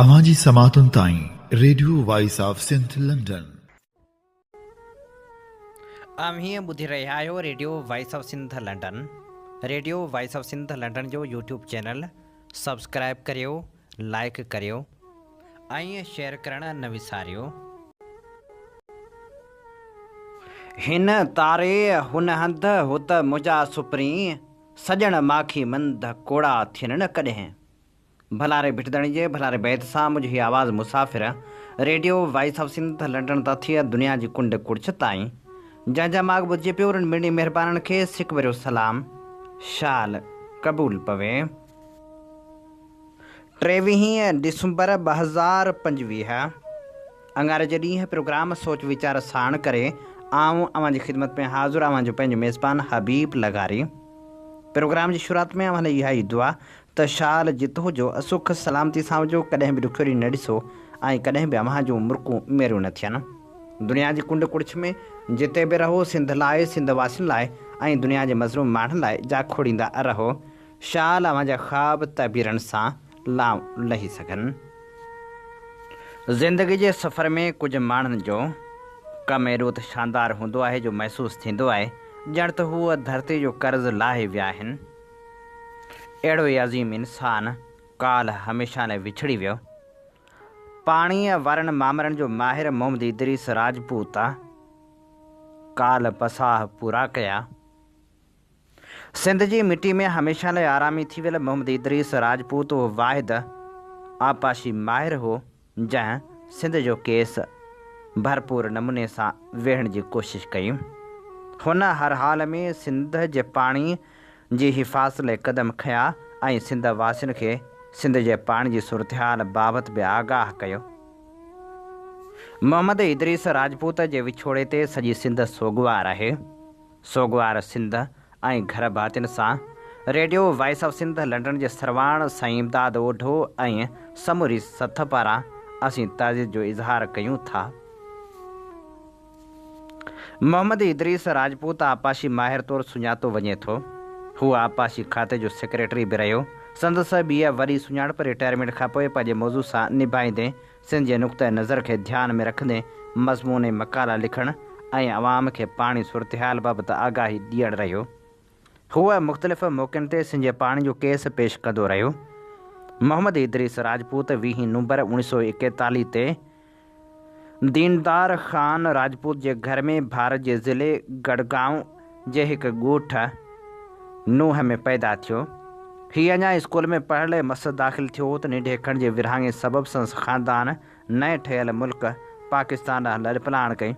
अवांजी समातुन ताईं radio voice of Sindh London. हीअं ॿुधी रहिया आहियो radio voice of Sindh London. Radio voice of Sindh London जो यूट्यूब चैनल सब्सक्राइब करियो, लाइक करियो ऐं शेयर करणु न विसारियो। हिन तारे हुन हंध हुत मुंहिंजा सुपरी सजण माखी मंद कोड़ा थियनि न कॾहिं। भलारे भिटदणी जे भलारे बैत सां मुंहिंजी आवाज़ मुसाफ़िर radio voice of Sindh London तां थिए दुनिया जी कुंड कुड़छ ताईं जंहिंजा माग ॿुधिजे पियो उन्हनि ॿिन्ही महिरबाननि खे सिक भरियो सलाम शाल क़बूल पवे। 23 डिसंबर 2025 अंगारे जे ॾींहुं प्रोग्राम सोच वीचार साण करे आऊं अवां जी ख़िदमत में हाज़ुर आवां जो पंहिंजो मेज़बान हबीब लगारी। प्रोग्राम जी शुरूआत में अवां इहा ई दुआ त शाल जितो हुजो सुख सलामती सां हुजो, कॾहिं बि ॾुखियोड़ी न ॾिसो ऐं कॾहिं बि अव्हां जूं मुर्कूं मेरियूं न थियनि। दुनिया जी कुंड कुड़छ में जिते बि रहो सिंध लाइ, सिंध वासियुनि लाइ ऐं दुनिया जे मज़लूम माण्हुनि लाइ जा खोड़ींदा रहो। शाल अव्हां जा ख़्वाब तबीरनि सां लाऊं लही सघनि। ज़िंदगी जे सफ़र में कुझु माण्हुनि जो कमु एॾो त शानदार हूंदो आहे जो महसूसु थींदो आहे ॼण त हूअ धरती जो कर्ज़ लाहे विया आहिनि। अहिड़ो ई अज़ीम इंसानु काल्ह हमेशह लाइ विछड़ी वियो। पाणीअ वारनि मामरनि जो माहिर मोहम्मद इदरीस राजपूत काल्ह पसाह पूरा कया। सिंध जी मिट्टी में हमेशह लाइ आरामी थी वियल मोहम्मद इदरीस राजपूत उहो वाहिद आपाशी माहिर हो जंहिं सिंध जो केस भरपूर नमूने सां वेहण जी कोशिशि कई। हुन हर हाल में सिंध जे पाणी जी हिफ़ाज़त लाइ क़दम खयां ऐं सिंध वासियुनि खे सिंध जे पाणी जी सूरतहाल बाबति बि आगाह कयो। मोहम्मद इदरीस राजपूत जे विछोड़े ते सॼी सिंध सोगवार आहे। सोगवार सिंध ऐं घर भातियुनि सां radio voice of Sindh London जे सरवाण साईं इमदाद ओढो ऐं समूरी सथ पारां असीं ताज़ीद जो इज़हार कयूं था। मोहम्मद इदरीस राजपूत आपाशी माहिर तौरु सुञातो वञे थो। हू आपाशी खाते जो सेक्रेटरी बि रहियो। संदसि ॿीं वॾी सुञाणप रिटायरमेंट खां पोइ पंहिंजे मौज़ू सां निभाईंदे सिंध जे नुक़्ते नज़र खे ध्यान में रखंदे मज़मून मकाला लिखणु ऐं अवाम खे पाणी सूरतहाल बाबति आगाही ॾियणु रहियो। हूअ मुख़्तलिफ़ मौक़नि ते सिंध जे पाणी जो केस पेश कंदो रहियो। मोहम्मद इदरीस राजपूत 20 नवंबर 1941 ते दीनदार ख़ान राजपूत जे घर में भारत जे ज़िले गढ़गांव जे हिकु ॻोठ नूह में पैदा थियो। हीअ अञा स्कूल में पढ़ण लाइ मस दाख़िल थियो त निंढेखण जे विरहाङे सबबि संस ख़ानदान नए ठहियल मुल्क पाकिस्तान ॾांहुं लॾपलाण कई,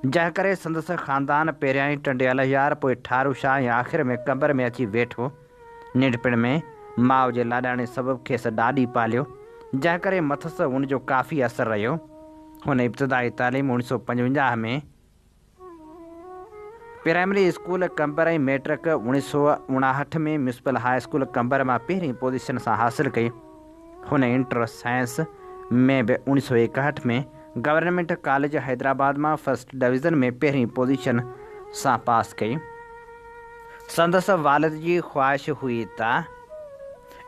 जंहिं करे संदसि ख़ानदान पहिरियां ई टंडियल यार पोइ ठारू शाह ऐं आख़िर में कंबर में अची वेठो। निंढपिण में माउ जे लाॾाणे सबबि खेसि ॾाॾी पालियो, जंहिं करे मथसि उनजो काफ़ी असरु रहियो। हुन इब्तिदाई तालीम 1955 में प्राइमरी स्कूल कंबर ऐं मैट्रिक 1959 में म्यूनिसिपल हाई स्कूल कंबर मां पहिरीं पोज़ीशन सां हासिलु कई। हुन इंटर साइंस में बि 1961 में गवर्नमेंट कॉलेज हैदराबाद मां फर्स्ट डिवीज़न में पहिरीं पोज़ीशन सां पास कई। संदसि वालिद जी ख़्वाहिश हुई त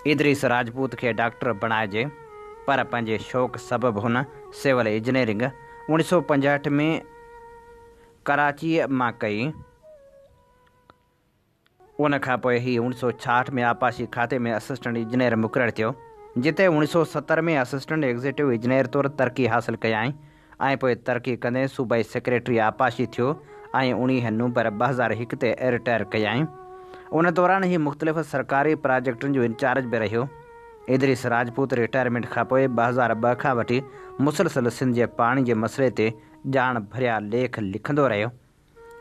इदरीस राजपूत खे डॉक्टर बणाइजे, पर पंहिंजे शौक़ सबबि हुन सिविल इंजीनियरिंग 1965 में कराचीअ मां कई। उन खां पोइ ही 1966 में आपाशी खाते में असिस्टेंट इंजीनियर मुक़ररु थियो, जिते 1970 में असिस्टेंट एग्ज़ीक्यूटिव इंजीनियर तौरु तरक़ी हासिलु कयाई ऐं पोइ तरक़ी कंदे सूबाई सेक्रेटरी आपाशी थियो ऐं 19 नवंबर 2001 ते रिटायर कयाई। उन दौरान ही मुख़्तलिफ़ सरकारी प्रोजेक्टनि जो इंचार्ज बि रहियो। इदरीस राजपूत रिटायरमेंट खां पोइ 2002 खां वठी मुसलसिल सिंध जे पाणी जे मसइले ते ॼाण भरिया लेख लिखंदो रहियो,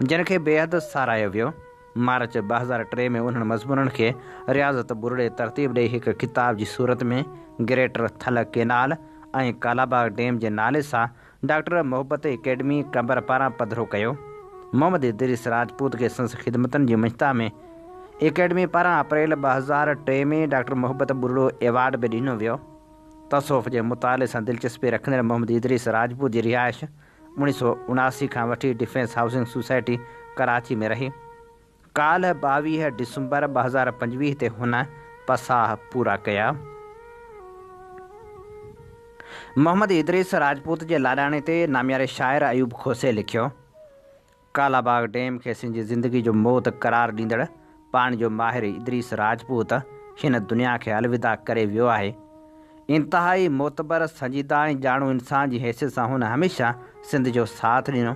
जिन खे बेहदि साराहियो वियो। मार्च 2003 में उन्हनि मज़मूननि खे रियाज़त बुरड़े तरतीब ॾेई हिकु किताब जी सूरत में ग्रेटर थल केनाल ऐं कालाबाग डैम जे नाले सां डॉक्टर मोहब्बत एकेडमी कंबर पारां पधिरो कयो। मोहम्मद इदरीस राजपूत खे संस ख़िदमतनि जी मजता में एकेडमी पारां अप्रैल 2003 में डॉक्टर मोहब्बत बुरड़ो एवार्ड बि ॾिनो वियो। तसौफ़ जे मुताले सां दिलचस्पी रखंदड़ मोहम्मद इदरीस राजपूत जी रिहाइश 1979 खां वठी डिफेंस हाउसिंग सोसाइटी कराची में रही। काल्ह 22 डिसंबर 2025 ते हुन पसाह पूरा कया। मोहम्मद इदरीस राजपूत जे लाॾाणे ते नामियारे शाइर अयूब खोसे लिखियो, कालाबाग डैम खे सिंधी ज़िंदगी जो मौत करार ॾींदड़ पाणी जो माहिर इदरीस राजपूत हिन दुनिया खे अलविदा करे वियो आहे। इंतहाई मोतबर, संजीदा ऐं ॼाणू इंसान जी हैसियत सां हुन हमेशह सिंध जो साथ ॾिनो।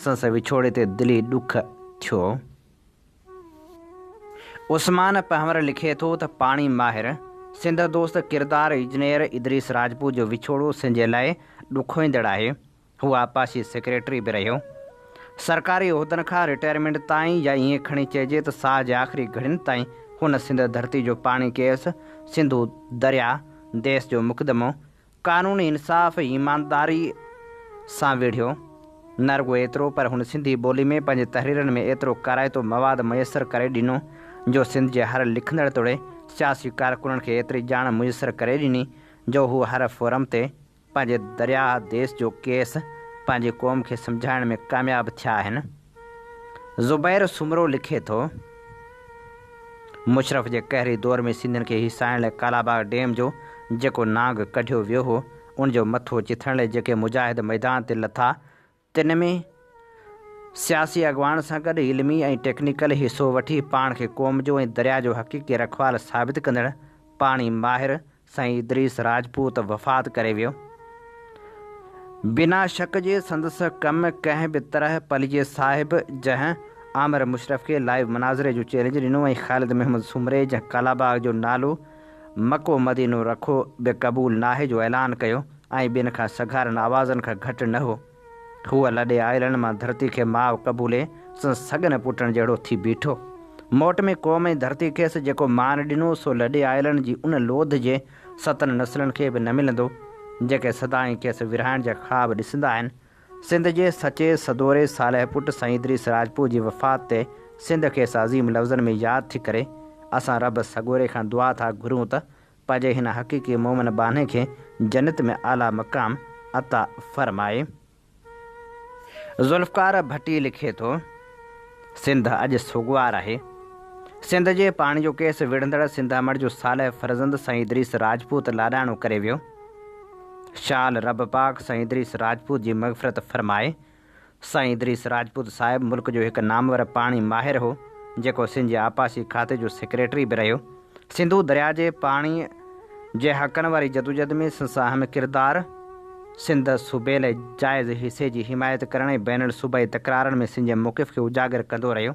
संस विछोड़े ते दिली ॾुख थियो। उस्मान पहवर लिखे थो त पाणी माहिर सिंध दोस्त किरदार इंजीनियर इदरीस राजपूत जो विछोड़ो सिंध जे लाइ ॾुखोईंदड़ आहे। हू आपाशी सेक्रेटरी बि रहियो। सरकारी उहिदनि खां रिटायरमेंट ताईं, या ईअं खणी चइजे त साह जे आख़िरी घड़ियुनि ताईं हुन सिंध धरती जो पाणी केस, सिंधु दरिया, देश जो मुक़दमो कानून, इंसाफ़, ईमानदारी सां विढ़ियो। न रुॻो एतिरो, पर हुन सिंधी ॿोली में पंहिंजे तहरीरनि में एतिरो काराइतो मवाद मुयसरु करे ॾिनो जो सिंध जे हर लिखंदड़ तोड़े सियासी कारकुननि खे एतिरी ॼाण मुयसरु करे ॾिनी जो हू हर फोरम ते पंहिंजे दरिया, देश जो केस पंहिंजी क़ौम खे सम्झाइण में कामयाबु थिया आहिनि। ज़ुबैर सुमरो लिखे थो, मुशरफ जे कहरी दौर में सिंधियुनि खे हिसाइण लाइ कालाबाग डैम जो जेको नांग कढियो वियो हो, उनजो मथो चिथण लाइ जेके मुजाहिद मैदान ते लथा, तिन में सियासी अॻवान सां गॾु इल्मी ऐं टेक्निकल हिसो वठी पाण खे क़ौम जो ऐं दरिया जो हक़ीक़ी रखवाल साबित कंदड़ पाणी माहिर साईं इदरीस राजपूत वफ़ात करे वियो। बिना शक जे संदसि कम कंहिं बि तरह पलिजे साहिब, जंहिं आमिर मुशरफ खे लाइव मनाज़रे जो चैलेंज ॾिनो ऐं ख़ालिद महमूद सुमरे जंहिं कालाबाग जो नालो मको मदीनो रखो बि क़बूल नाहे जो ऐलान कयो ऐं ॿियनि खां सघारनि आवाज़नि खां घटि न हो। हूअ लॾे आयलनि मां धरती खे माउ क़बूले सगन पुटनि जहिड़ो थी बीठो। मोट में क़ौम ऐं धरती खेसि जेको मान ॾिनो, सो लॾे आयलनि जी उन लोध जे 7 नसलनि खे बि न मिलंदो जेके सदाईं खेसि विरहाइण जा ख़्वाब ॾिसंदा आहिनि। सिंध जे सचे सदोरे सालह पुट साईं इदरीस राजपूत जी वफ़ात ते सिंध खेसि अज़ीम लफ़्ज़नि में यादि थी करे असां रब सॻोरे खां दुआ था घुरूं त पंहिंजे हिन हक़ीक़ी मोमिन बाने खे जन्नत में आला मक़ाम अता फ़रमाए। ज़ुल्फ़कार भट्टी लिखे थो, सिंध अॼु सुगवार आहे। सिंध जे पाणी जो केस विढ़ंदड़ सिंध अमड़ जो सालह फर्ज़ंद साईं इदरीस राजपूत लाॾाणो करे वियो। शाल रब पाक साईं इदरीस राजपूत जी मग़फ़िरत फ़रमाए। साईं इदरीस राजपूत साहिबु मुल्क जो हिकु नामवर पाणी माहिर हो जेको सिंध जे आपाशी खाते जो सेक्रेटरी बि रहियो। सिंधु दरिया जे पाणी जे हक़नि वारी जदोजहद में संसा अहम किरदारु, सिंध सूबे लाइ जाइज़ हिसे जी हिमायत करण ऐं बैनुल सूबाई तकरारनि में सिंध जे मौक़िफ़ खे उजागर कंदो रहियो।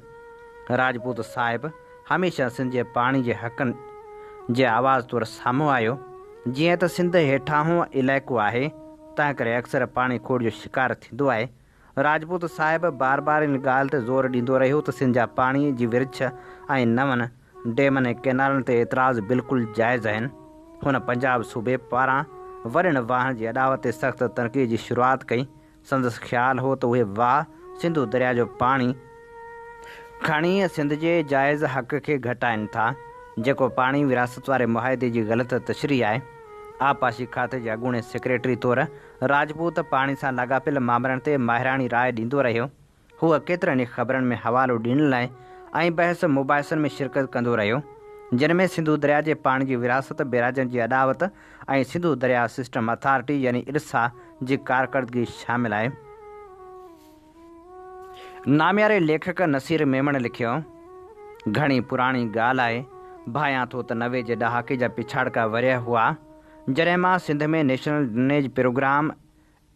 राजपूत साहिबु हमेशह सिंध जे पाणी जे हक़नि जे आवाज़ तौरु साम्हूं आयो। जीअं त सिंध हेठां इलाइक़ो आहे, तंहिं करे अक्सर पाणी खोड़ जो शिकार थींदो आहे। राजपूत साहिबु बार बार इन ॻाल्हि ते ज़ोर ॾींदो रहियो त सिंध जा पाणी जी विर्छ ऐं नवनि डैमनि ऐं कैनालनि ते एतिराज़ बिल्कुलु जाइज़ आहिनि। हुन पंजाब सूबे पारां वॾनि वाहन जी अॾावत ते सख़्तु तनक़ीद जी शुरूआति कई। संदसि ख़्यालु हो त उहे वाह सिंधु दरिया जो पाणी खणी सिंध जे जाइज़ हक़ खे घटाइनि था, जेको पाणी विरासत वारे मुआहदे जी ग़लति तशरीह आहे। आपाशी खाते जे अॻूणे सेक्रेटरी तौरु राजपूत पाणी सां लाॻापियल मामलनि ते माहिराणी राय ॾींदो रहियो। हूअ केतिरनि ई ख़बरनि में हवालो ॾियण लाइ ऐं बहस मुबाहिसनि में शिरकत कंदो रहियो, जिन में सिंधु दरिया जे पाणी जी विरासत, बेराजनि जी अॾावत ऐं सिंधु दरिया सिस्टम अथॉरिटी यानी इरसा जी कारकर्दगी शामिल आहे। नामियारे लेखक नसीर मेमण लिखियो, घणी पुराणी ॻाल्हि आहे, भायां थो त 90 जे ॾहाके जा पिछाड़का वरिया हुआ जॾहिं मां सिंध में नेशनल ड्रेनेज प्रोग्राम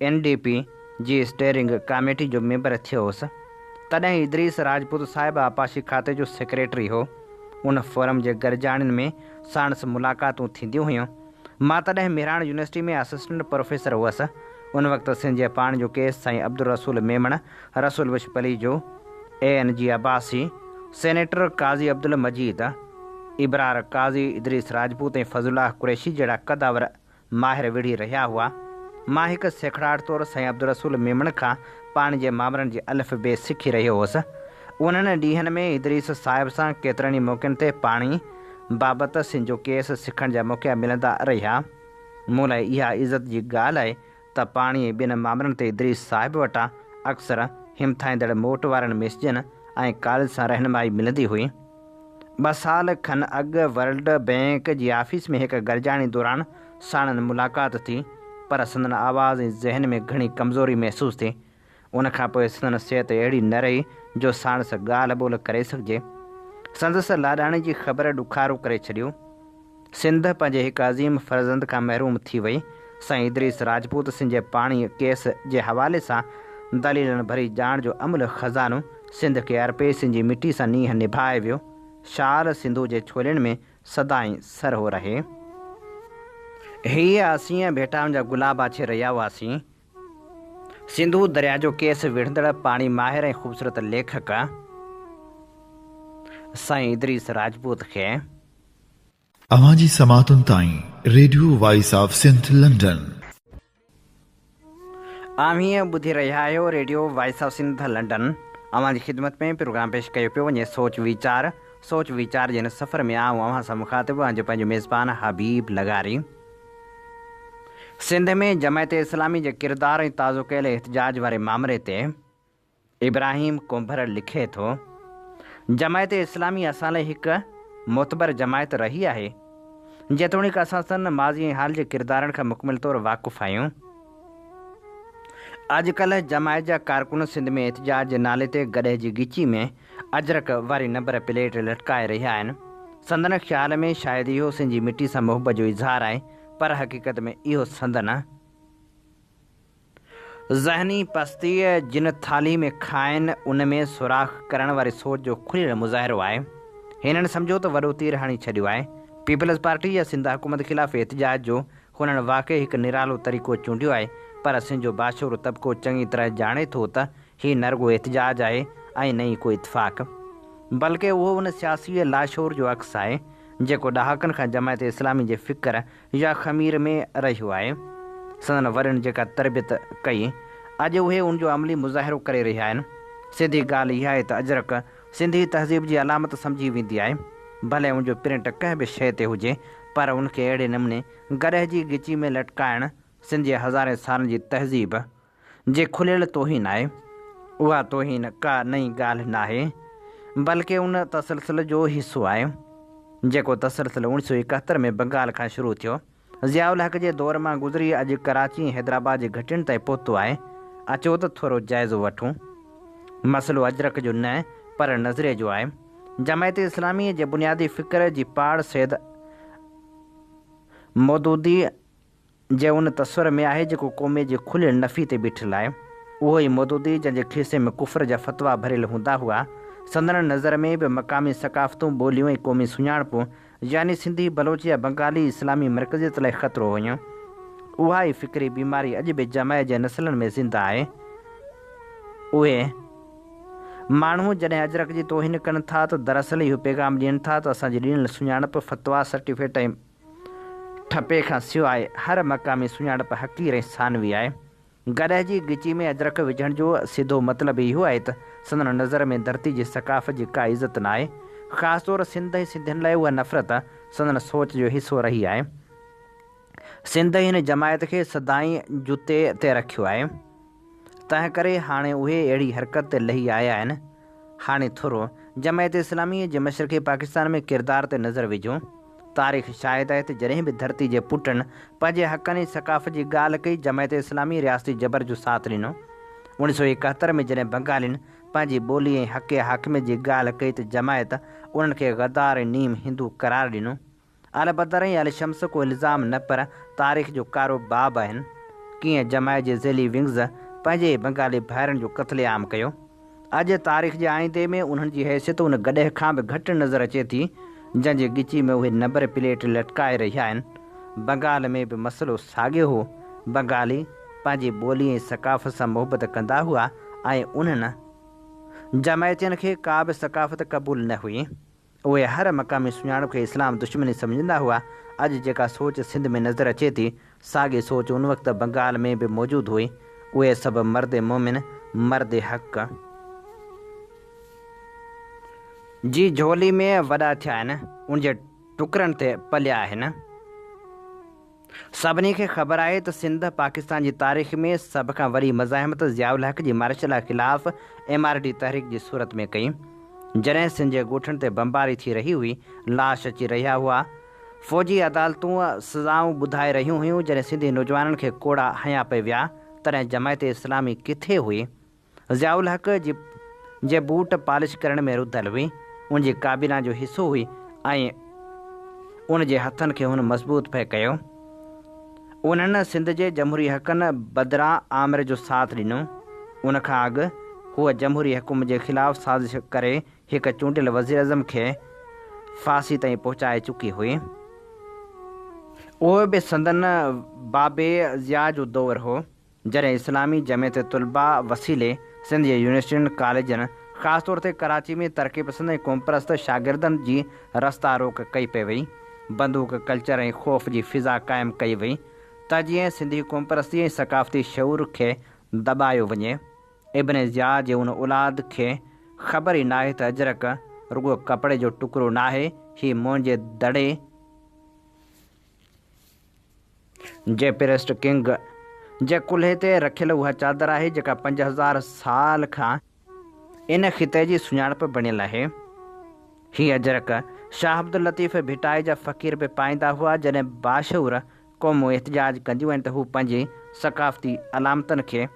NDP जी स्टेयरिंग कमेटी जो मेंबर थियो हुउसि। तॾहिं इदरीस राजपूत साहिबु आपाशी खाते जो सेक्रेटरी हो। उन फोरम जे गरजाणियुनि में साणुसि मुलाक़ातूं थींदियूं हुयूं। मां तॾहिं मेहराण यूनिवर्सिटी में असिस्टेंट प्रोफेसर हुअसि। उन वक़्तु सिंध जे पाणी जो केस साईं अब्दुल रसूल मेमण, रसूल विशपली जो, ANG अब्बासी, सेनेटर काज़ी अब्दुल मजीद, इबरार काज़ी इदरीस राजपूत ऐं फज़ुल्लाह कुरैशी जहिड़ा क़दावर माहिर विढ़ी रहिया हुआ। मां हिकु सेखड़ाट तौरु साईं अब्दुल रसूल मेमण खां पाणी जे मामलनि जी अलिफ़ बे सिखी रहियो हुअसि। उन्हनि ॾींहंनि में इदरीस साहिब सां केतिरनि ई मौक़नि ते पाणी बाबति सिंध जो केस सिखण जा मौक़ा मिलंदा रहिया। मूं लाइ इहा इज़त जी ॻाल्हि आहे त पाणी ऐं ॿियनि मामलनि ते इदरीस साहिब वटां अक्सर हिमथाईंदड़ मोट वारनि मैसेजनि ऐं कॉलेज सां रहनुमाई मिलंदी हुई। 2 साल खनि अॻु वर्ल्ड बैंक जी ऑफिस में हिकु गरजाणी दौरान साणनि मुलाक़ात थी। पर संदन आवाज़ ऐं ज़हन में घणी कमज़ोरी महसूस थी। उन खां पोइ संदन सिहत अहिड़ी न रही जो साणस ॻाल्हि ॿोल करे सघिजे। संदसि लाॾाणी जी ख़बर ॾुखारू करे छॾियो। सिंध पंहिंजे हिकु अज़ीम फ़र्ज़ंद खां महरूम थी वई। साईं इदरीस राजपूत सिंध जे पाणी केस जे हवाले सां दलीलनि भरी ॼाण जो अमल ख़ज़ानो सिंध खे अर्पे सिंध जी मिटी सां नींहं निभाए वियो। शाल सिंधू जे छोलनि में सदाईं सरहो रहे। हीअ असीं भेटाउनि जा गुलाब छे रहिया हुआसीं। सिंधू दरिया जो केस विढ़ंदड़ पाणी माहिर ऐं ख़ूबसूरत लेखक साईं इदरीस राजपूत खे अवांजी समातुन ताईं radio voice of Sindh London. आमीं ॿुधी रहिया आहियो radio voice of Sindh London. अवांजी ख़िदमत में प्रोग्राम पेश कयो पियो वञे सोच वीचार जे हिन सफ़र में आऊं अवां सां मुखातिबु आहियां जो पंहिंजो मेज़बान हबीब लगारी। सिंध में जमायत इस्लामी जे किरदार ऐं ताज़ो कयल एहतजाज वारे मामले ते इब्राहिम कुंभर लिखे थो, जमायत इस्लामी असां लाइ हिकु मोतबर जमायत रही आहे, जेतोणीकि असां सन माज़ी ऐं हाल जे किरदारनि खां मुकमिल तौरु वाक़ुफ़ आहियूं। अॼुकल्ह जमायत जा कारकुन सिंध में एहतजाज जे नाले ते गॾे जी गिची में अजरक वारी नंबर प्लेट लटकाए रहिया आहिनि। संदन ख़्याल में शायदि इहो सिंध जी मिटी सां मोहबत जो इज़हार आहे, पर हक़ीक़त में इहो संदन ज़हनी पस्तीअ जिन थाली में खाइनि उन में सुराख करण वारी सोच जो खुलियल मुज़ाहिरो आहे। हिननि सम्झो त वॾो तीर हणी छॾियो आहे। पीपल्स पार्टी या सिंध हुकूमत ख़िलाफ़ एहतजाज जो हुननि वाक़ई हिकु निरालो तरीक़ो चूंडियो आहे, पर सिंध जो बाशूर तबिको चङी तरह ॼाणे थो त हीउ न रुॻो एहतजाज आहे ऐं न ई कोई इतफ़ाक़, बल्कि उहो उन सियासी लाशोर जो अक्स आहे जेको ॾहाकनि खां जमायत इस्लामी जे फ़िक्र या ख़मीर में रहियो आहे। संदन वॾनि जेका तरबियत कई, अॼु उहे उनजो अमली मुज़ाहिरो करे रहिया आहिनि। सिधी ॻाल्हि इहा आहे त अजरक सिंधी तहज़ीब जी अलामत सम्झी वेंदी आहे, भले उनजो प्रिंट कंहिं बि शइ ते हुजे, पर उनखे अहिड़े नमूने गॾह जी गिची में लटकाइण सिंध जे हज़ारे सालनि जी तहज़ीब जे खुलियल तोहीन आहे। उहा तोहीन का नई ॻाल्हि न आहे, बल्कि उन तसलसल जो हिसो आहे जेको तसलसल 1971 में बंगाल खां शुरू थियो। ज़ियाउल हक़ जे दौर मां गुज़री अॼु कराची ऐं हैदराबाद जे घटियुनि ताईं पहुतो आहे। अचो त थोरो जाइज़ो वठूं। मसइलो अजरक जो न पर नज़रिए जो आहे। जमायत इस्लामी जे बुनियादी फ़िक्र जी पाड़ सैद मौदूदी जे उन तस्वर में आहे जेको क़ौमे जी खुलियल नफ़ी ते बीठल आहे। उहो ई मौदूदी जंहिंजे खीसे में कुफर जा फतवा भरियल हूंदा हुआ। संदन नज़र में बि मक़ामी सक़ाफ़तूं ॿोलियूं ऐं क़ौमी सुञाणपूं यानी सिंधी बलोची या बंगाली इस्लामी मरकज़ियत लाइ ख़तरो हुयूं। उहा ई फ़िक्री बीमारी अॼु बि जमायत जे नसलनि में ज़िंदा आहे। उहे माण्हू जॾहिं अजरक जी तोहिन कनि था त दरअसल इहो पैगाम ॾियनि था त असांजी ॾिनल सुञाणप फतवा सर्टिफिकेट ऐं ठपे खां सवाइ हर मक़ामी सुञाणप हक़ीर ऐं सानवी आहे। गॾह जी गिची में अजरक विझण जो सिधो मतिलबु इहो आहे त संदन नज़र में धरती जी सक़ाफ़त जी का इज़त न आहे। ख़ासि तौरु सिंध ऐं सिंधियुनि लाइ उहा नफ़रत संदन सोच जो हिसो रही आहे। सिंध हिन जमायत खे सदाईं जुते ते रखियो आहे, तंहिं करे हाणे उहे अहिड़ी हरकत ते लही आया आहिनि। हाणे थोरो जमायत इस्लामी जे मशरक़ी पाकिस्तान में किरदार ते नज़र विझूं। तारीख़ शाहिद आहे त जॾहिं बि धरती जे पुटनि पंहिंजे हक़नि ऐं सक़ाफ़त जी ॻाल्हि कई, जमायत इस्लामी रियासती जबर जो साथ ॾिनो। 1971 में जॾहिं बंगालियुनि पंहिंजी ॿोली ऐं हक़ हाकिम जी ॻाल्हि कई त जमायत उन्हनि खे गद्दार ऐं नीम हिंदू करार ॾिनो। अल बदर ऐं अल शम्स को इल्ज़ाम न पर तारीख़ जो कारो बाब आहिनि। कीअं जमायत जे ज़ेली विंग्स पंहिंजे बंगाली भाइरनि जो क़त्लेआम कयो। अॼु तारीख़ जे आईंदे में उन्हनि जी हैसियत उन गॾह खां बि घटि नज़र अचे थी जंहिंजे गिची में उहे नंबर प्लेट लटकाए रहिया आहिनि। बंगाल में बि मसइलो साॻियो हो। बंगाली पंहिंजी ॿोली ऐं सक़ाफ़त सां मोहबत कंदा हुआ ऐं उन्हनि जमायतियुनि खे का बि सक़ाफ़त क़बूल न हुई। उहे हर मक़ामी सुञाणप खे इस्लाम दुश्मनी सम्झंदा हुआ। अॼु जेका सोच सिंध में नज़र अचे थी, साॻी सोच उन वक़्तु बंगाल में बि मौजूदु हुई। उहे सभु मर्द मोमिन, मर्द हक़ जी झोली में वॾा थिया आहिनि, उनजे टुकरनि ते पलिया आहिनि। सभिनी खे ख़बर आहे त सिंध पाकिस्तान जी तारीख़ में सभ खां वॾी मज़ाहिमत ज़ियाउल हक़ जी मार्शल ख़िलाफ़ MRD तहरीक जी सूरत में कई। जॾहिं सिंध जे ॻोठनि ते बमबारी थी रही हुई, लाश अची रहिया हुआ, फ़ौजी अदालतूं सज़ाऊं ॿुधाए रहियूं हुयूं। जॾहिं सिंधी नौजवाननि खे कोड़ा हया पे विया तॾहिं जमायत इस्लामी किथे हुई? ज़ियाउल हक़ जे बूट पॉलिश करण में रुधल हुई, उनजी काबीना जो हिसो हुई ऐं उन जे हथनि खे हुन मज़बूत पिए कयो। उन्हनि सिंध जे जमहूरी हक़नि बदिरां आमिर जो साथ ॾिनो। उनखां अॻु हूअ जमहूरी हुकुम जे ख़िलाफ़ु साज़िश करे हिकु चूंडियल वज़ीर अज़म खे फांसी ताईं पहुचाए चुकी हुई। उहो बि संदन बाबे ज़िया जो दौरु हो जॾहिं इस्लामी जमियत तुलबा वसीले सिंध जे यूनिवर्सिटियुनि कॉलेजनि ख़ासि तौर ते कराची में तरक़ी पसंद ऐं क़ौमपरस्त शागिर्दनि जी रस्ता रोक कई पई वई। बंदूक कल्चर ऐं ख़ौफ़ जी फ़िज़ा क़ाइमु कई वई त जीअं सिंधी क़ौमपरस्ती ऐं सक़ाफ़ती शऊर खे दॿायो वञे। इब्न ज़िया जे उन औलाद खे ख़बर ई नाहे त अजरक रुॻो कपिड़े जो टुकड़ो नाहे, हीउ मुंहिंजे दड़े जे पेरिस्ट किंग जे कुल्हे ते रखियल उहा चादर आहे जेका 5000 साल खां इन ख़िते जी सुञाणप बणियल आहे। हीअ अजरक शाह अब्दुल लतीफ़ भिटाई जा फ़क़ीर बि पाईंदा हुआ। जॾहिं बाशूर क़ौमूं एहतिजाज कंदियूं आहिनि त हू पंहिंजी सक़ाफ़ती अलामतनि खे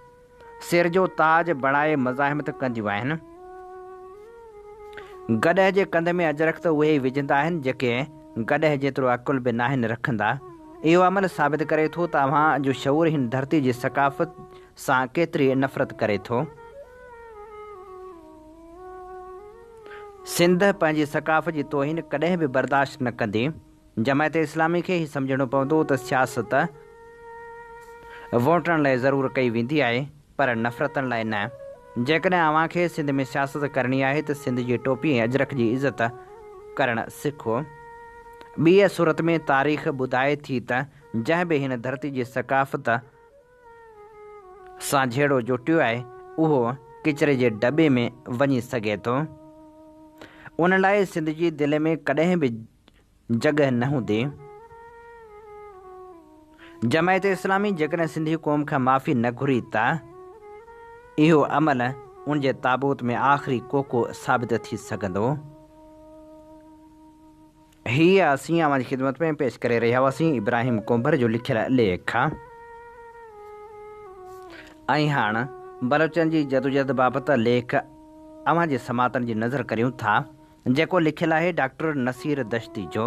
सिर जो ताज बणाए मज़ाहिमत कंदियूं आहिनि। गॾह जे कंध में अजरक त उहे ई विझंदा आहिनि जेके गॾह जेतिरो अकुल बि नाहिनि रखंदा। इहो अमल साबित करे थो त अव्हां जो शऊर हिन धरती जी सक़ाफ़त सां केतिरी नफ़रत करे थो। सिंध पंहिंजी सक़ाफ़त जी तोहीन कॾहिं बि बर्दाश्त न कंदी। जमायत इस्लामी खे हीउ सम्झणो पवंदो त सियासत वोटनि लाइ ज़रूरु कई वेंदी आहे पर नफ़रतनि लाइ न। जेकॾहिं अव्हां खे सिंध में सियासत करणी आहे त सिंध जी टोपी ऐं अजरक जी इज़त करणु सिखो। ॿीअ सूरत में तारीख़ ॿुधाए थी त जंहिं बि हिन धरती जी सक़ाफ़त सां जहिड़ो जुटियो आहे उहो किचिरे जे डॿे में वञी सघे थो। उन लाइ सिंध जी दिलि में कॾहिं बि जॻह न हूंदी। जमायत इस्लामी जेकॾहिं सिंधी क़ौम खां माफ़ी न घुरी त इहो अमल उन जे ताबूत में आख़िरी कोको साबित थी सघंदो। हीअ असीं अव्हां जी ख़िदमत में पेश करे रहिया हुआसीं इब्राहिम कोंबर जो लिखियल लेख। ऐं हाणे बलोचनि जी जदोजहद बाबति लेख अव्हां जे समातनि जी नज़र करियूं था जेको लिखियलु आहे डॉक्टर नसीर दश्ती जो।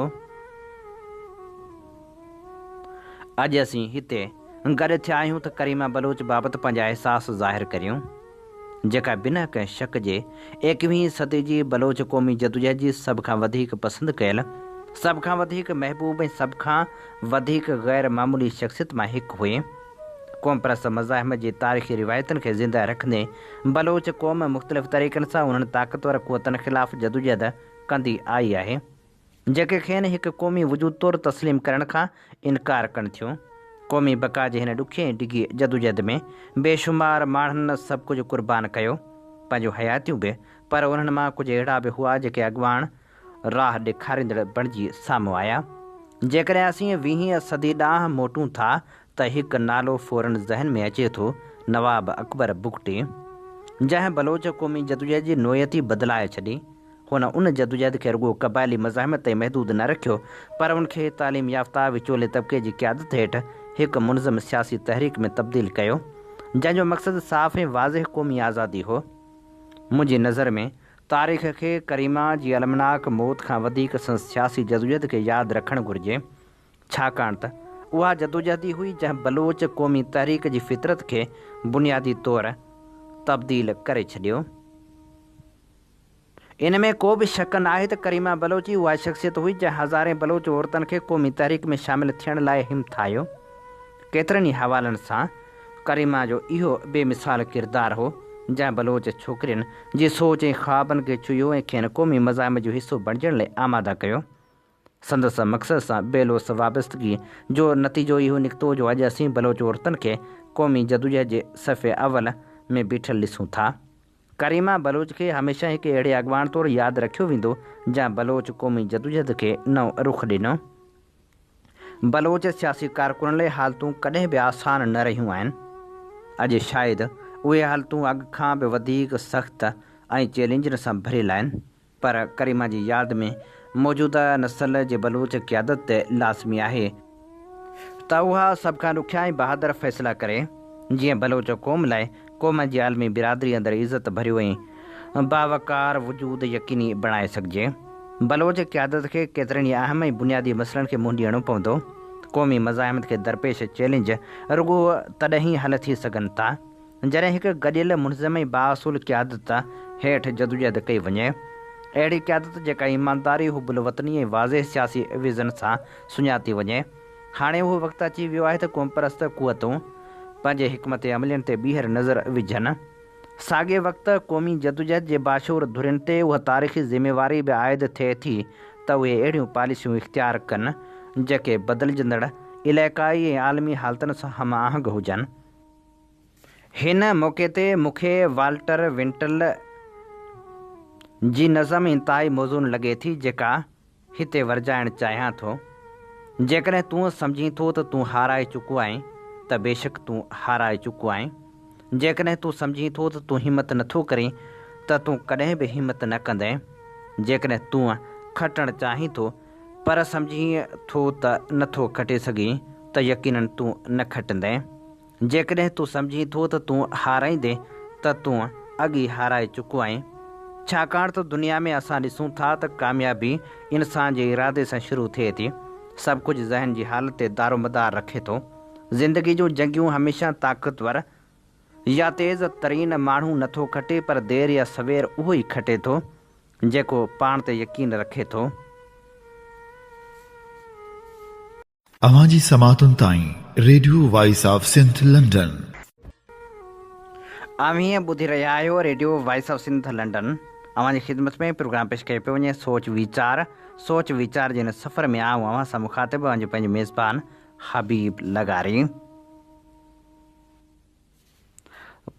अॼु असीं हिते गॾु थिया आहियूं त करीमा बलोच बाबति पंहिंजा अहसास ज़ाहिर करियूं जेका बिना कंहिं शक जे 21वीं सदी जी बलोच क़ौमी जदोजहद जी सभ खां वधीक पसंदि कयल, सभ खां वधीक महबूब ऐं सभ खां वधीक गैर मामूली शख़्सियत मां हिकु हुई। क़ौम परस्त मज़ाहिम जी तारीख़ी रिवायतनि खे ज़िंदा रखंदे बलोच क़ौम मुख़्तलिफ़ तरीक़नि सां उन्हनि ताक़तवर क़ुवतनि ख़िलाफ़ु जदोजहद कंदी आई आहे जेके खेनि हिकु क़ौमी वजूद तौरु तस्लीम करण खां इनकार कनि थियूं। क़ौमी बका जे हिन ॾुखिये ऐं डिघी जदोजहद में बेशुमार माण्हुनि सभु कुझु क़ुर्बान कयो, पंहिंजूं हयातियूं बि, पर उन्हनि मां कुझु अहिड़ा बि हुआ जेके अॻुवाण राह ॾेखारींदड़ बणिजी साम्हूं आया। जेकॾहिं असीं 20वीं सदी ॾांहुं मोटूं था त हिकु नालो फ़ौरन ज़हन में अचे थो, नवाब अकबर बुगटी, जंहिं बलोच क़ौमी जदोजहद जी नोयत ई बदिलाए छॾी। हुन उन जदोजहद खे रुॻो क़बाइली मज़ाहिमत ताईं महदूद न रखियो पर उनखे तालीम याफ़्ता विचोले तबिके जी क़यादत हेठि हिकु मुनज़म सियासी तहरीक में तब्दील कयो जंहिंजो मक़सदु साफ़ ऐं वाज़िह क़ौमी आज़ादी हो। मुंहिंजी नज़र में तारीख़ खे करीमा जी अलमनाक मौत खां वधीक संदसि सियासी जदोजहद खे यादि रखणु घुरिजे, छाकाणि त उहा जदोजहद ई हुई जंहिं बलोच क़ौमी तहरीक जी फितरत खे बुनियादी तौरु तब्दील करे छॾियो। इन में को बि शक न आहे त करीमा बलोच ई उहा शख़्सियत हुई जंहिं हज़ारे बलोच औरतनि खे क़ौमी तहरीक में शामिलु थियण लाइ हिमथायो। केतिरनि ई हवालनि सां करीमा जो इहो बेमिसाल किरदारु हो जंहिं बलोच छोकिरियुनि जी सोच ऐं ख़्वाबनि खे छुयो ऐं खेनि क़ौमी मज़ाहिम जो हिसो बणिजण लाइ आमादा कयो। संदसि मक़सद सां बेलोस वाबस्तगी जो नतीजो इहो निकितो जो अॼु असीं बलोच औरतुनि खे क़ौमी जदोजहद जे सफ़े अवल में बीठल ॾिसूं था। करीमा बलोच खे हमेशह हिकु अहिड़े अॻुवाण तौरु यादि रखियो वेंदो जंहिं बलोच क़ौमी जदोजहद खे नओं रुख़ ॾिनो। बलोच सियासी कारकुननि लाइ हालतूं कॾहिं बि आसान न रहियूं आहिनि। अॼु शायदि उहे हालतूं अॻु खां बि वधीक सख़्तु ऐं चैलेंजनि सां भरियल आहिनि, पर करीमा जी यादि में मौजूदा नस्ल जे बलूच क़यादत ते लाज़मी आहे त उहा सभ खां ॾुखिया ऐं बहादुर फ़ैसिला करे, जीअं बलोच क़ौम लाइ क़ौम जी आलमी बिरादरी अंदरि इज़त भरियो ऐं बावकार वजूद यकीनी बणाए सघिजे। बलोच क़यादत खे केतिरनि ई अहम ऐं बुनियादी मसइलनि खे मुंहुं ॾियणो पवंदो। क़ौमी मज़ाहिमत खे दरपेश चैलेंज रुॻो तॾहिं ई हल थी सघनि था जॾहिं हिकु गॾियल मुनज़म ऐं बाअसूल क़यादत हेठि जदोजहद कई वञे। अहिड़ी क़यादत जेका ईमानदारी हुबुल वतनी ऐं वाज़े सियासी विज़न सां सुञाती वञे। हाणे उहो वक़्तु अची वियो आहे त क़ौम परस्त क़ुवतूं पंहिंजे हिकमत अमलियुनि ते ॿीहर नज़र विझनि। साॻिए वक़्तु क़ौमी जदोजहद जे बाशूर धुरियुनि ते उहा तारीख़ी ज़िमेवारी बि आइद थिए थी त उहे अहिड़ियूं पॉलिसियूं इख़्तियार कनि जेके बदिलजंदड़ इलाइक़ाई ऐं आलमी हालतुनि सां हम आहंग हुजनि। हिन मौक़े ते मूंखे वाल्टर विंटल जी नज़म इंतिहाई मौज़ून लॻे थी जेका हिते वरजाइणु चाहियां थो। जेकॾहिं तूं सम्झी थो त तूं हाराए चुको आहीं त बेशक तूं हाराए चुको आहीं। जेकॾहिं तूं सम्झी थो त तूं हिमत नथो करीं त तूं कॾहिं बि हिमत न कंदे। जेकॾहिं तूं खटणु चाहीं थो पर सम्झी थो त नथो खटे सघीं त यकीनन तूं न खटंदे। जेकॾहिं तूं सम्झी थो त तूं हाराईंदे त तूं अॻु ई हाराए चुको आहीं। छाकाणि त दुनिया में असां ॾिसूं था त कामयाबी इंसान जे इरादे सां शुरू थिए थी। सभु कुझु ज़हन जी हालत ते दारोमदार रखे थो। ज़िंदगी जूं जंगियूं हमेशह ताक़तवर या तेज़ तरीन माण्हू नथो खटे पर देरि या सवेर उहो ई खटे थो जेको पाण ते यकीन रखे थो। अवां जी समातुनि ताईं radio voice of Sindh London. हीअं ॿुधी रहिया आहियो radio voice of Sindh London. अवां जी ख़िदमत में प्रोग्राम पेश कयो पियो वञे सोच वीचार जे हिन सफ़र में आऊं अवां सां मुखातिब पंहिंजो मेज़बान हबीब लगारी।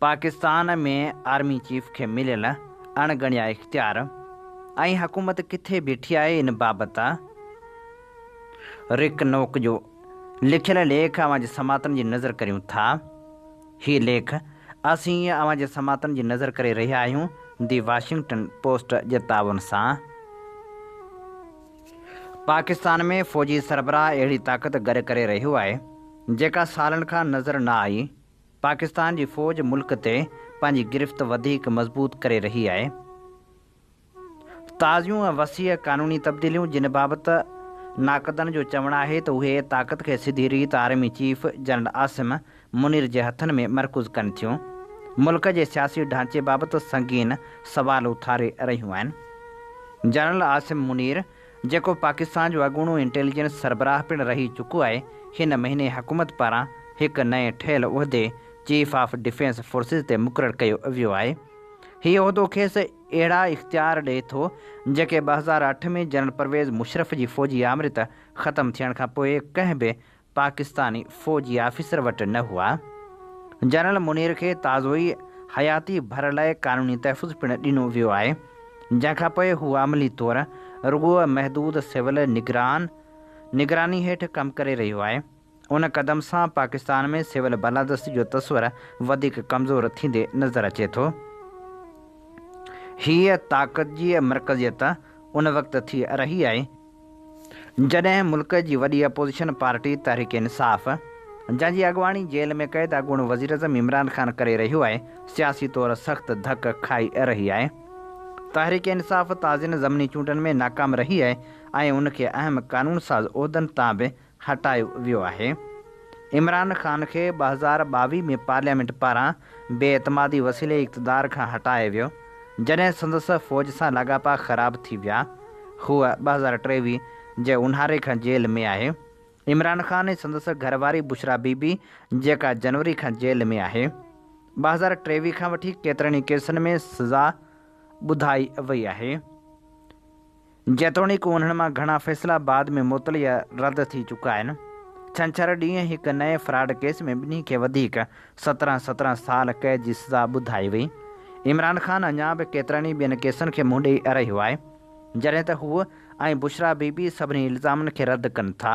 पाकिस्तान में आर्मी चीफ खे मिलियल अणगणिया इख़्तियार ऐं हुकूमत किथे बीठी आहे इन बाबति रिक नोक जो लिखियल लेख अवां जे समातनि जी नज़र करियूं था। हीउ लेख असीं अवां जे समातनि जी नज़र करे रहिया आहियूं दी वाशिंगटन पोस्ट जे ताउन सां। पाकिस्तान में फ़ौजी सरबराह अहिड़ी ताक़त गॾु करे रहियो आहे जेका सालनि खां नज़र न आई। पाकिस्तान जी फ़ौज मुल्क ते पंहिंजी गिरफ़्त वधीक मज़बूत करे रही आहे। ताज़ियूं ऐं वसीअ क़ानूनी तब्दीलियूं जिन बाबति नाक़दनि जो चवणु आहे त उहे ताक़त खे सिधी रीत army chief general Asim Munir जे हथनि में मरकूज़ कनि थियूं। मुल्क जे सियासी ढांचे बाबति संगीन सवाल उथारे रहियूं आहिनि। जनरल आसिम मुनीर जेको पाकिस्तान जो अॻूणो इंटेलिजेंस सरबराह पिणु रही चुको आहे, हिन महीने हुकूमत पारां हिकु नए ठहियल उहिदे चीफ ऑफ डिफेंस फोर्सिस ते मुक़ररु कयो वियो आहे। हीउ उहिदो खेसि अहिड़ा इख़्तियार ॾिए थो जेके 2008 में जनरल परवेज़ मुशर्रफ जी फ़ौजी आमरित ख़तमु थियण खां पोइ कंहिं बि पाकिस्तानी फ़ौजी ऑफिसर वटि न हुआ। जनरल मुनीर खे ताज़ो ई हयाती भर लाइ क़ानूनी तहफ़ुज़ पिणु ॾिनो वियो आहे, जंहिंखां पोइ हू अमली तौरु रुॻो महदूद सिविल निगरानी हेठि कमु करे रहियो आहे। उन क़दम सां पाकिस्तान में सिविल बलादस्ती जो तस्वुरु वधीक कमज़ोर थींदे नज़र अचे थो। हीअ ताक़त जी मरकज़ियत उन वक़्तु थी रही आहे जॾहिं मुल्क जी वॾी अपोज़िशन पार्टी तहरीक इंसाफ़, जंहिंजी अॻुवाणी जेल में क़ैद अॻूणो वज़ीर अज़म इमरान ख़ान करे रहियो आहे, सियासी तौरु सख़्तु धक खाई रही आहे। तहरीक इंसाफ़ ताज़ियुनि ज़मनी चूंडनि में नाकाम रही आहे ऐं उनखे अहम क़ानून साज़ उहिदनि तां बि हटायो वियो आहे। इमरान ख़ान खे 2022 में पार्लियामेंट पारां बेएतमादी वसीले इक़्तिदार खां हटाए वियो जॾहिं संदसि फ़ौज सां लाॻापा ख़राब थी विया। हूअ 2023 जे ऊन्हारे खां जेल में आहे। इमरान ख़ान ऐं संदसि घरवारी बुशरा बीबी जेका जनवरी खां जेल में आहे। 2023 खां वठी केतिरनि ई केसनि में सज़ा ॿुधाई वई आहे, जेतोणीकि उन्हनि मां घणा फ़ैसिला बाद में मुअतल या रद्द थी चुका आहिनि। छंछरु ॾींहुं हिकु नए फ्रॉड केस में ॿिन्ही खे वधीक 17 साल क़ैद जी सज़ा ॿुधाई वई। इमरान ख़ान अञा बि केतिरनि ई ॿियनि केसनि खे मुंहुं ॾेई रहियो आहे, जॾहिं त हूअ ऐं बुशरा बीबी सभिनी इल्ज़ामनि खे रद्द कनि था।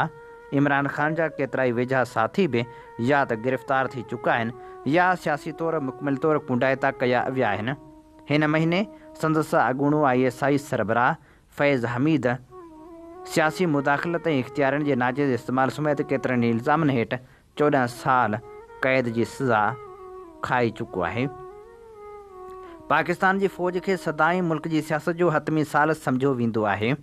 इमरान ख़ान जा केतिरा ई वेझा साथी बि या त गिरफ़्तार थी चुका आहिनि या सियासी तौरु मुकमिल तौरु कुंडाइता कया विया आहिनि। हिन महीने संदसि अॻूणो ISI सरबराह फैज़ हमीद सियासी मुदाख़लत ऐं इख़्तियारनि जे नाजाइज़ इस्तेमालु समेत केतिरनि इल्ज़ामनि हेठि 14 साल क़ैद जी सज़ा खाई चुको आहे। पाकिस्तान जी फ़ौज खे सदाईं मुल्क जी सियासत जो हतमी साल सम्झो वेंदो आहे।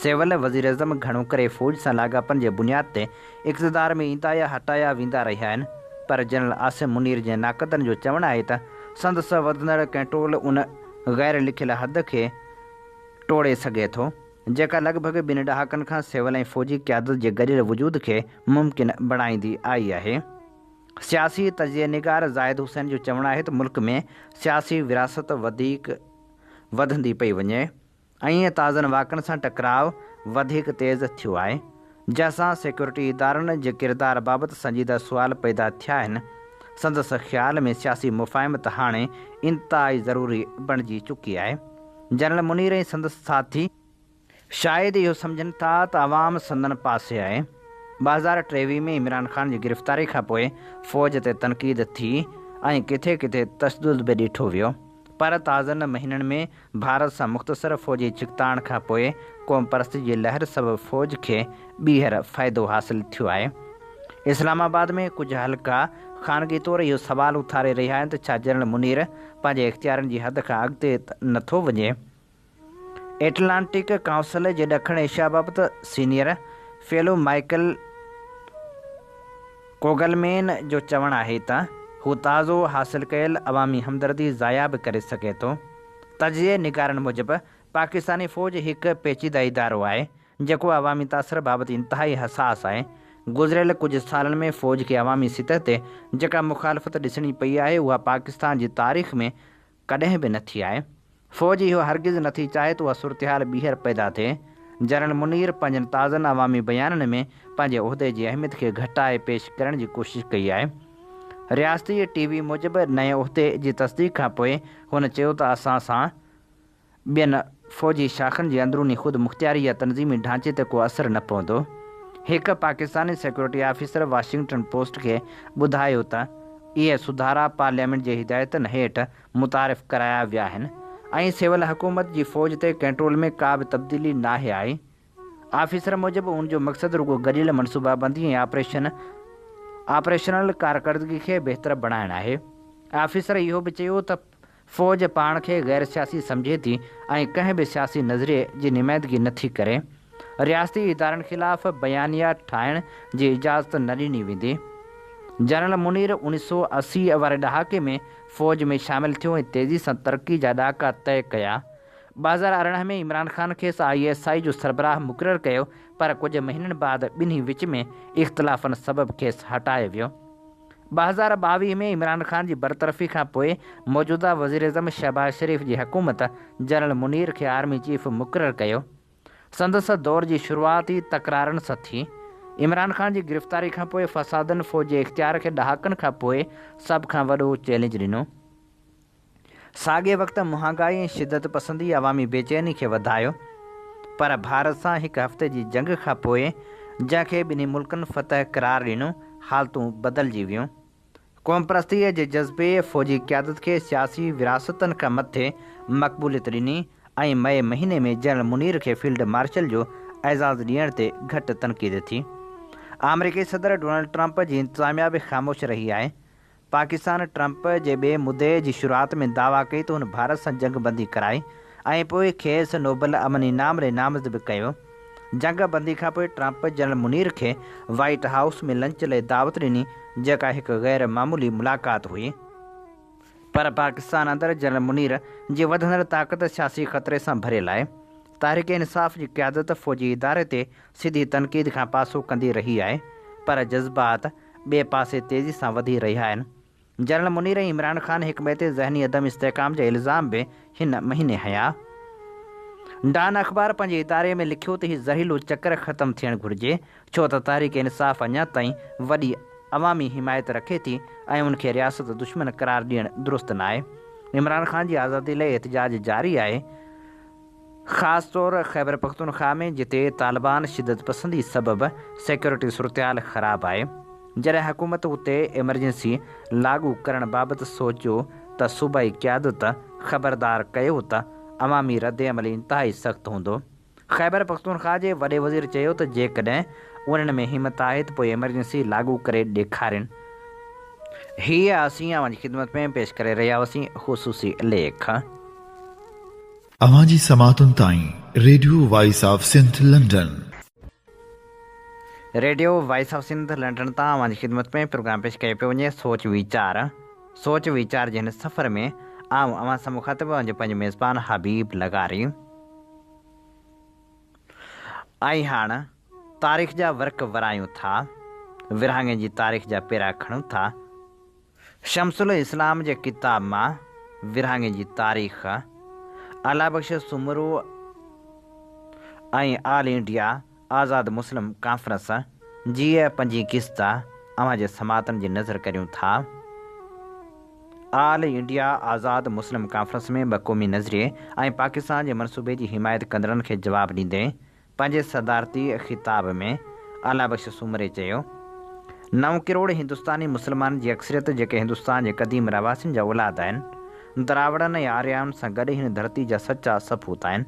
सिविल वज़ीर अज़म घणो करे फ़ौज सां लाॻापनि जे बुनियाद ते इक़्तिदार में ईंदा या हटाया वेंदा रहिया आहिनि, पर जनरल आसिम मुनीर जे नाक़दनि जो चवणु आहे त संदसि वधंदड़ कंट्रोल उन ग़ैर लिखियल हद खे टोड़े सघे थो जेका लॻभॻि 2 ॾहाकनि खां सिविल ऐं फ़ौजी क़यादत जे गॾियल वजूद खे मुमकिन बणाईंदी आई आहे। सियासी तजिए निगार ज़ाहिद हुसैन जो चवणु आहे त मुल्क में सियासी विरासत वधीक वधंदी पई वञे ऐं ताज़नि वाक़नि सां टकराव वधीक तेज़ थियो आहे, जंहिंसां सिक्योरिटी इदारनि जे किरदार बाबति संजीदा सुवाल पैदा थिया आहिनि। संदसि ख़्याल में सियासी मुफ़ाहिमत हाणे इंतिहाई ज़रूरी बणिजी चुकी आहे। जनरल मुनीर ऐं संदसि साथी शायदि इहो सम्झनि था त आवाम संदन पासे आहे। 2023 में इमरान ख़ान जी गिरफ़्तारी खां पोइ फ़ौज ते तनक़ीद थी ऐं किथे किथे तशदुद बि ॾिठो वियो, पर ताज़नि महीननि में भारत सां मुख़्तसर फ़ौजी छिकताण खां पोइ क़ौम परस्ती जी लहर सबबि फ़ौज खे ॿीहर फ़ाइदो हासिलु थियो आहे। इस्लामाबाद में कुझु हल्का ख़ानगी तौरु इहो सुवालु उथारे रहिया आहिनि त छा जनरल मुनीर पंहिंजे इख़्तियारनि जी हद खां अॻिते नथो वञे। एटलांटिक काउंसिल जे ॾखण एशिया बाबति सीनियर फेलो माइकल कोगलमेन जो चवणु आहे त हू ताज़ो हासिलु कयल अवामी हमदर्दी ज़ाया बि करे सघे थो। तजिए निगारनि मूजिबि पाकिस्तानी फ़ौज हिकु पेचीदा इदारो आहे जेको अवामी तासिर बाबति इंतिहाई हसास आहे। गुज़िरियल कुझु सालनि में फ़ौज खे अवामी सतह ते जेका मुखालफ़त ॾिसणी पई आहे उहा पाकिस्तान जी तारीख़ में कॾहिं बि न थी आहे। फ़ौज इहो हरगिज़ नथी चाहे त उहा सूरतहाल ॿीहर पैदा थिए। जनरल मुनीर पंहिंजनि ताज़नि अवामी बयाननि में पंहिंजे उहिदे जी अहमियत खे घटाए पेश करण जी कोशिशि कई आहे। रियासती TV मूजिबि नए उहिदे जी तस्दीक़ खां पोइ हुन चयो त असां सां ॿियनि फ़ौजी शाखनि जी अंदरूनी ख़ुदि मुख़्तियारी या तनज़ीमी ढांचे ते को असरु न पवंदो। हिकु Pakistani security officer Washington post खे ॿुधायो त इहे सुधारा पार्लियामेंट जे हिदायतनि हेठि मुतारिफ़ कराया विया आहिनि ऐं सिविल हुकूमत जी फ़ौज ते कंट्रोल में का बि तब्दीली नाहे आई। ऑफिसर मूजिबि उनजो मक़सदु रुॻो गॾियल मनसूबाबंदी ऐं ऑपरेशनल कारकर्दगी खे बहितर बणाइणु आहे। ऑफिसर इहो बि चयो त फ़ौज पाण खे गैर सियासी सम्झे थी ऐं कंहिं बि सियासी नज़रिए जी नुमाइंदगी नथी करे। रियासती इदारनि ख़िलाफ़ बयानिया ठाहिण जी इजाज़त न ॾिनी वेंदी। जनरल मुनीर 1980 वारे ॾहाके में फ़ौज में शामिलु थियो ऐं तेज़ी सां तरक़ी जा ॾाका तय कया। 2018 में इमरान ख़ान खेसि ISI जो सरबराह मुक़ररु कयो, पर कुझु महीननि बाद ॿिन्ही विच में इख़्तिलाफ़नि सबबि खेसि हटायो वियो। 2022 में इमरान ख़ान जी बरतरफ़ी खां पोइ मौजूदा वज़ीर अज़म शहबाज शरीफ़ जी हुकूमत जनरल मुनीर खे आर्मी चीफ मुक़ररु कयो। संदसि दौर जी शुरूआती तकरारनि सां थी। इमरान ख़ान जी गिरफ़्तारी खां पोइ फ़सादनि फ़ौजी इख़्तियार खे ॾहाकनि खां पोइ सभ खां वॾो चैलेंज ॾिनो। साॻिए वक़्तु महांगाई ऐं शिदत पसंदी अवामी बेचैनी खे वधायो, पर भारत सां हिकु हफ़्ते जी जंग खां पोइ जंहिंखे ॿिन्ही मुल्कनि फ़तह करार ॾिनो, हालतूं बदिलजी वियूं। क़ौम परस्तीअ जे जज़्बे फ़ौजी क़यादत खे सियासी विरासतनि खां मथे मक़बूलियत ॾिनी ऐं मई महीने में जनरल मुनीर खे फील्ड मार्शल जो एज़ाज़ ॾियण ते घटि तनक़ीद थी। अमरीकी सदर डोनाल्ड ट्रंप जी इंतिज़ामिया बि ख़ामोश रही आहे। पाकिस्तान ट्रंप जे ॿिए मुदे जी शुरूआति में दावा कई त हुन भारत सां जंग बंदी कराई ऐं पोइ खेसि नोबल अमन इनाम लाइ नामज़द बि कयो। जंग बंदी खां पोइ ट्रंप जनरल मुनीर खे वाइट हाउस में लंच लाइ दावत ॾिनी, जेका हिकु गैर मामूली मुलाक़ात हुई। पर पाकिस्तान अंदरि जनरल मुनीर जी वधंदड़ ताक़त सियासी ख़तरे सां भरियलु आहे। तहरीक इंसाफ़ जी क़यादत फ़ौजी इदारे ते सिधी तनक़ीद खां पासो कंदी रही आहे, पर जज़्बात ॿिए पासे तेज़ी सां वधी रहिया आहिनि। जनरल मुनीर ऐं इमरान ख़ान हिक ॿिए ते ज़हनी अदम इस्तेहकाम जा इल्ज़ाम बि हिन महीने हया। डान अख़बार पंहिंजे इदारे में लिखियो त हीउ ज़हरीलो चकर ख़तमु थियणु घुरिजे, छो त तहरीक इंसाफ़ अञा ताईं वॾी अवामी हिमायत रखे थी ऐं उनखे रियासत दुश्मन करार ॾियणु दुरुस्त न आहे। इमरान ख़ान जी आज़ादी लाइ एहतजाज जारी आहे, ख़ासि तौरु ख़ैबर पख्तूनख्वा में, जिते तालिबान शिदत पसंदी सबबि सिक्योरिटी सूरतहाल ख़राबु आहे। जॾहिं हुकूमत उते एमरजेंसी लागू करण बाबति सोचियो त सूबाई क़यादत ख़बरदार कयो त अवामी रद्द अमल इंतिहाई सख़्तु हूंदो। ख़ैबर पख्तूनख्वा जे वॾे वज़ीर चयो त जेकॾहिं उन्हनि में हिमत आहे त पोइ एमरजेंसी लागू करे ॾेखारीनि। हीअ असीं अव्हां जी ख़िदमत में पेश करे रहिया हुआसीं ख़ुसूसी लेख। अवां जी समातुनि ताईं radio voice of Sindh London. Radio voice of Sindh London तां अव्हां जी ख़िदमत में प्रोग्राम पेश कयो पियो वञे सोच वीचार जे हिन सफ़र में आऊं अव्हां सां मुखातिब पंहिंजो मेज़बान हबीब लगारी। ऐं हाणे तारीख़ जा वर्क वरायूं था, विरहाङे जी तारीख़ जा पेरा खणूं था। शमसुल इस्लाम जे किताब मां विरहाङे जी तारीख़, अला बख्श सुमरू ऐं ऑल इंडिया आज़ाद मुस्लिम कॉन्फ्रेंस जी 5 किस्त अव्हां जे समातनि जी नज़र करियूं था। ऑल इंडिया आज़ाद मुस्लिम कॉन्फ्रेंस में बक़ौमी नज़रिए ऐं पाकिस्तान जे मनसूबे जी हिमायत कंदड़नि खे जवाबु ॾींदे पंहिंजे सदारती ख़िताब में अला बख्श सुमरे चयो, 9 करोड़ हिंदुस्तानी मुस्लमान जी अक्सरियत जेके हिंदुस्तान जे क़दीम रवासियुनि जा औलाद आहिनि, द्रावड़नि ऐं आर्याउनि सां गॾु हिन धरती जा सचा सपूत आहिनि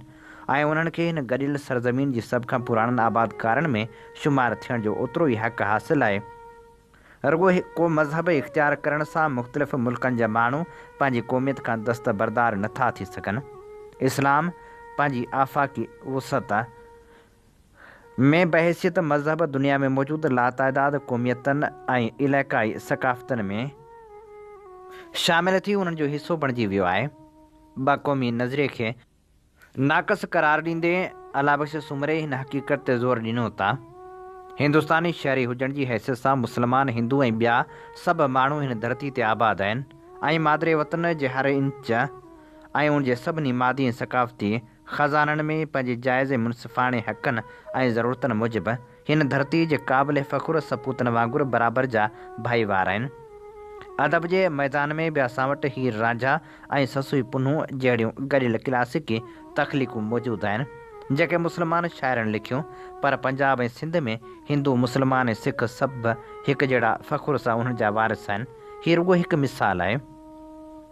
ऐं उन्हनि खे हिन गॾियल सरज़मीन जी सभ खां पुराणनि आबादकारनि में शुमारु थियण जो ओतिरो ई हक़ हासिलु आहे। रुगो को मज़हब इख़्तियार करण सां मुख़्तलिफ़ मुल्कनि जा माण्हू पंहिंजी क़ौमियत खां दस्तबरदार नथा थी सघनि। इस्लाम पंहिंजी आफ़ाक़ी वुसअत में बहैसियत मज़हब दुनिया में मौजूदु लातइदाद क़ौमियतनि ऐं इलाइक़ाई सक़ाफ़तनि में शामिल थी उन्हनि जो हिसो बणिजी वियो आहे। बाक़ौमी नज़रिए खे नाक़स करार ॾींदे अला बख्श सुमरे हिन हक़ीक़त ते ज़ोर ॾिनो था, हिंदुस्तानी शहरी हुजण जी हैसियत सां मुस्लमान, हिंदू ऐं ॿिया सभु माण्हू हिन धरती ते आबाद आहिनि ऐं मादरे वतन जे हर इंच ऐं उन जे सभिनी मादी ऐं सक़ाफ़ती ख़ज़ाननि में पंहिंजे जाइज़ मुनसिफ़ाणे हक़नि ऐं ज़रूरतनि मूजिबि हिन धरती जे क़ाबिल फ़ख़ुर सपूतनि वांगुरु बराबरि जा भाईवार आहिनि। अदब जे मैदान में बि असां वटि हीर रांझा ऐं ससुई पुनूं जहिड़ियूं गॾियल क्लासिकी तख़लीक़ूं मौजूदु आहिनि जेके मुस्लमान शाइरनि लिखियूं, पर पंजाब ऐं सिंध में हिंदू, मुस्लमान ऐं सिख सभु हिकु जहिड़ा फ़ख़ुर सां उन्हनि जा वारिस आहिनि। हीअ रुगो हिकु मिसाल आहे।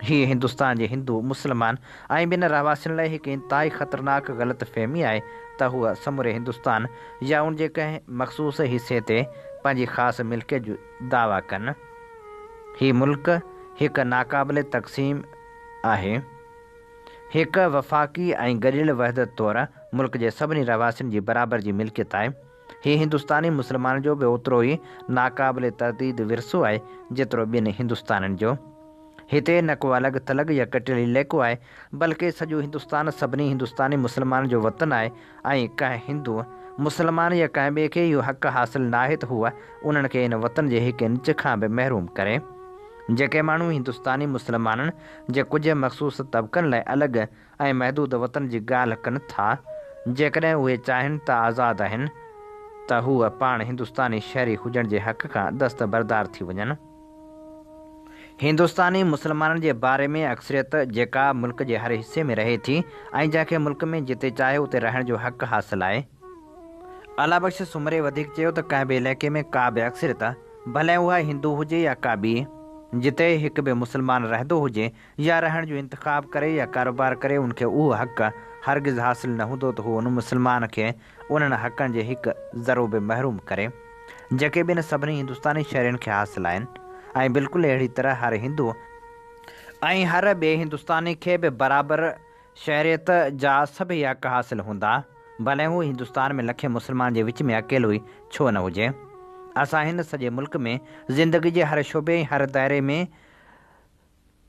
हीअ हिंदुस्तान जे हिंदू, मुस्लमान ऐं ॿिनि रहवासियुनि लाइ हिकु इंतिहाई ख़तरनाक ग़लतफ़हमी आहे त हूअ समूरे हिंदुस्तान या उन जे कंहिं मख़सूस हिसे ते पंहिंजी ख़ासि मिल्कियत जो दावा कनि। हीअ मुल्क हिकु नाक़ाबिल तक़सीम आहे, हिकु वफ़ाक़ी ऐं गॾियल वहदत तौरु मुल्क जे सभिनी रहवासियुनि जी बराबरि जी मिल्कियत आहे। हीअ हिंदुस्तानी मुस्लमाननि जो बि ओतिरो ई नाक़ाबिल तरदीद विरसो आहे जेतिरो ॿिनि हिंदुस्ताननि जो। हिते न को अलॻि थलॻ या कटियल इलाइक़ो आहे, बल्कि सॼो हिंदुस्तान सभिनी हिंदुस्तानी मुस्लमाननि जो वतन आहे ऐं कंहिं हिंदू, मुस्लमान या कंहिं ॿिए खे इहो हक़ हासिलु न आहे त हूअ उन्हनि खे इन वतन जे हिकु इंच खां बि महरूम करे। जेके माण्हू हिंदुस्तानी मुस्लमाननि जे कुझु मख़सूस तबक़नि लाइ अलॻि ऐं महदूद वतन जी ॻाल्हि कनि था, जेकॾहिं उहे चाहिनि त आज़ादु आहिनि त हूअ पाण हिंदुस्तानी शहरी हुजण जे हक़ खां दस्तबरदार थी वञनि। हिंदुस्तानी मुस्लमाननि जे बारे में अक्सरियत जेका मुल्क जे हर हिसे में रहे थी ऐं जंहिंखे मुल्क में जिते चाहे उते रहण जो हक़ हासिलु आहे। अला बख्श सुमरे वधीक चयो त कंहिं बि इलाइक़े में का बि अक्सरियत, भले उहा हिंदू हुजे या का ॿी, जिते हिकु बि मुस्लमान रहंदो हुजे या रहण जो इंतिख़ाब करे या कारोबार करे, उनखे उहो हक़ हरगिज़ हासिलु न हूंदो त हू उन मुस्लमान खे उन्हनि हक़नि जे हिकु ज़रो बि महरूम करे जेके ॿिनि सभिनी हिंदुस्तानी शहरियुनि खे हासिलु आहिनि। ऐं बिल्कुलु अहिड़ी तरह हर हिंदू ऐं हर ॿिए हिंदुस्तानी खे बि बराबरि शहरियत जा सभई हक़ हासिलु हूंदा, भले हू हिंदुस्तान में लखे मुस्लमान जे विच में अकेलो ई छो न हुजे। असां हिन सॼे मुल्क में ज़िंदगी जे हर शोबे हर दायरे में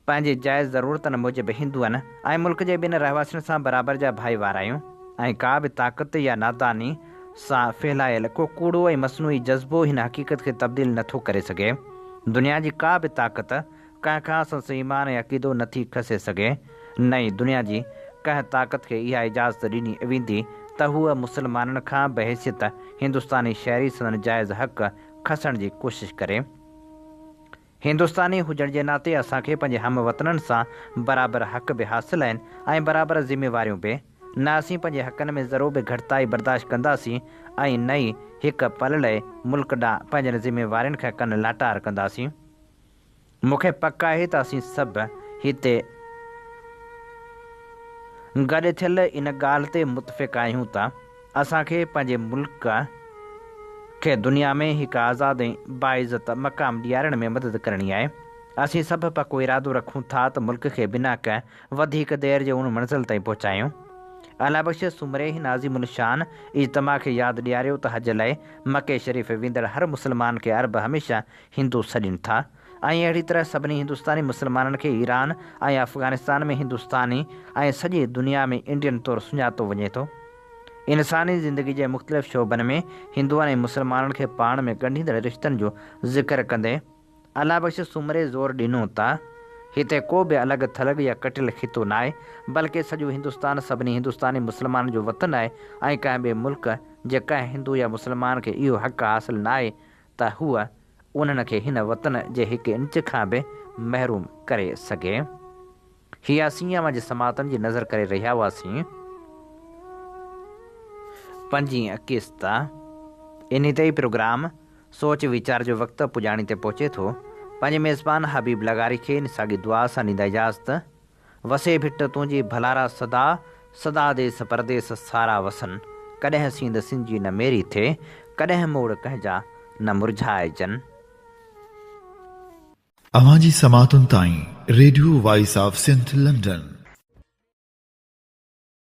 पंहिंजे जाइज़ ज़रूरतनि मूजिबि हिंदुअनि ऐं मुल्क जे ॿिनि रहवासियुनि सां बराबरि जा भाईवार आहियूं ऐं का बि ताक़त या नादानी सां फहिलायल को कूड़ो ऐं मसनूई जज़्बो हिन हक़ीक़त खे तब्दील नथो करे सघे। दुनिया जी का बि ताक़त कंहिं खां संसि ईमान ऐं अक़ीदो नथी खसे सघे। नई दुनिया जी कंहिं ताक़त खे इहा इजाज़त ॾिनी वेंदी त हूअ मुस्लमाननि खां बहैसियत हिंदुस्तानी शहरी संदन जाइज़ हक़ खसण जी कोशिशि करे। हिंदुस्तानी हुजण जे नाते असांखे पंहिंजे हम वतननि सां बराबरि हक़ बि हासिलु आहिनि ऐं बराबरि ज़िम्मेवारियूं बि। न असीं पंहिंजे हक़नि में ज़रो बि घटिताई बर्दाश्त कंदासीं ऐं न ई हिकु पल लाइ मुल्क ॾांहुं पंहिंजनि ज़िम्मेवारियुनि खे कनि लाटार कंदासीं। मूंखे पक आहे त असीं सभु हिते गॾु थियल इन ॻाल्हि ते मुतफ़िक़ आहियूं त असांखे पंहिंजे मुल्क खे दुनिया में हिकु आज़ाद ऐं बाइज़त मक़ाम ॾियारण में मदद करणी आहे। असीं सभु पको इरादो रखूं था त मुल्क खे बिना कंहिं वधीक देर जे उन मंज़िल ताईं पहुचायूं। अला बख़्श सुमरे ही नाज़िमुल शान इज्तमा खे यादि ॾियारियो त हज लाइ मके शरीफ़ वेंदड़ हर मुस्लमान खे अरब हमेशह हिंदू सॾनि था ऐं अहिड़ी तरह सभिनी हिंदुस्तानी मुस्लमाननि खे ईरान ऐं अफ़गानिस्तान में हिंदुस्तानी ऐं सॼी दुनिया में इंडियन तौरु सुञातो वञे थो। इंसानी ज़िंदगी जे मुख़्तलिफ़ शोबनि में हिंदुअनि ऐं मुस्लमाननि खे पाण में ॻंढींदड़ रिश्तनि जो ज़िक्र कंदे अला बख़्श सुमरे ज़ोर ॾिनो त हिते को बि अलॻि थलॻि या कटियल खितो न आहे, बल्कि सॼो हिंदुस्तान सभिनी हिंदुस्तानी मुस्लमान जो वतन आहे ऐं कंहिं ॿिए मुल्क जे कंहिं हिंदू या मुस्लमान खे इहो हक़ हासिलु न आहे त हूअ उन्हनि खे हिन वतन जे हिकु इंच खां बि महरूम करे सघे। हीअ असीं जे समातनि जी नज़र करे रहिया हुआसीं। 5 किस्त इन ते ई प्रोग्राम सोच वीचार जो वक़्तु पुॼाणी ते पहुचे थो। पंहिंजे मेज़बान हबीब लगारी खे इन साॻी दुआ सां ॾींदा इजाज़त। वसे भिट तुंहिंजी भलारा सदा सदा देस परदेस सारा वसन, कॾहिं सींद सिंजी न मेरी थिए, कॾहिं मोड़ कंहिंजा न मुरझाइजनि। अवां जी समातुनि ताईं radio voice of Sindh London.